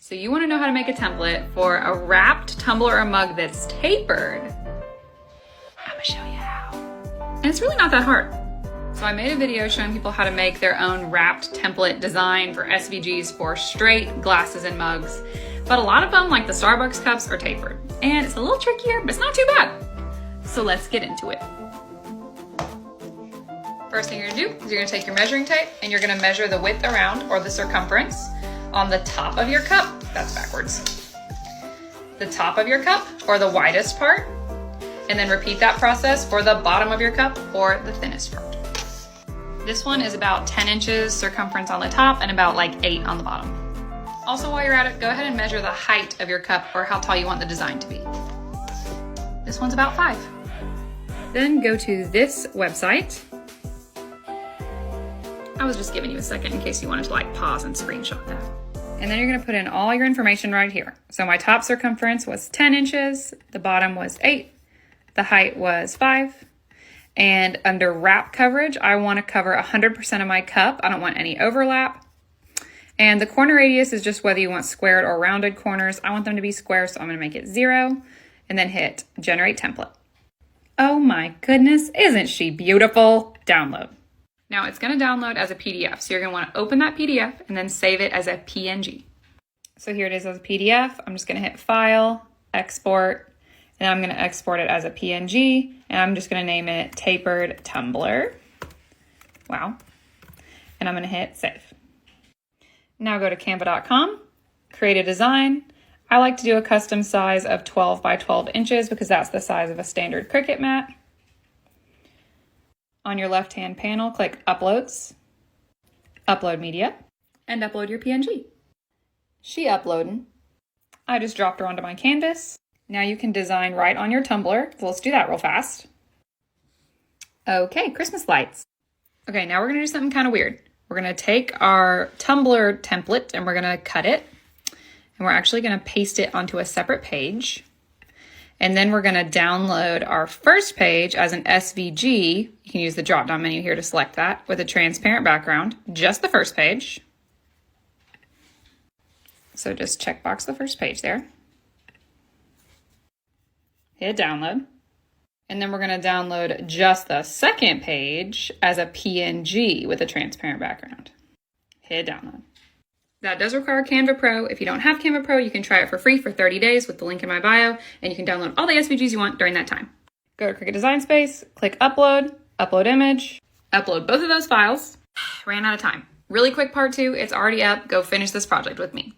So you want to know how to make a template for a wrapped tumbler or mug that's tapered. I'm gonna show you how. And it's really not that hard. So I made a video showing people how to make their own wrapped template design for SVGs for straight glasses and mugs. But a lot of them, like the Starbucks cups, are tapered. And it's a little trickier, but it's not too bad. So let's get into it. First thing you're gonna do is you're gonna take your measuring tape and you're gonna measure the width around, or the circumference, on the top of your cup. That's backwards. The top of your cup, or the widest part, and then repeat that process for the bottom of your cup, or the thinnest part. This one is about 10 inches circumference on the top and about like 8 on the bottom. Also, while you're at it, go ahead and measure the height of your cup, or how tall you want the design to be. This one's about 5. Then go to this website. I was just giving you a second in case you wanted to like pause and screenshot that. And then you're gonna put in all your information right here. So my top circumference was 10 inches, the bottom was 8, the height was 5, and under wrap coverage, I wanna cover 100% of my cup. I don't want any overlap. And the corner radius is just whether you want squared or rounded corners. I want them to be square, so I'm gonna make it 0, and then hit Generate Template. Oh my goodness, isn't she beautiful? Download. Now it's gonna download as a PDF, so you're gonna wanna open that PDF and then save it as a PNG. So here it is as a PDF. I'm just gonna hit File, Export, and I'm gonna export it as a PNG, and I'm just gonna name it Tapered Tumbler. Wow. And I'm gonna hit Save. Now go to canva.com, create a design. I like to do a custom size of 12 by 12 inches because that's the size of a standard Cricut mat. On your left-hand panel, click Uploads, Upload Media, and upload your PNG. She uploading. I just dropped her onto my canvas. Now you can design right on your tumbler. So let's do that real fast. Okay, Christmas lights. Okay, now we're gonna do something kind of weird. We're gonna take our tumbler template and we're gonna cut it. And we're actually gonna paste it onto a separate page. And then we're gonna download our first page as an SVG. You can use the drop-down menu here to select that with a transparent background, just the first page. So just checkbox the first page there. Hit download. And then we're gonna download just the second page as a PNG with a transparent background. Hit download. That does require Canva Pro. If you don't have Canva Pro, you can try it for free for 30 days with the link in my bio, and you can download all the SVGs you want during that time. Go to Cricut Design Space, click Upload, Upload Image, upload both of those files. Ran out of time. Really quick part 2, it's already up. Go finish this project with me.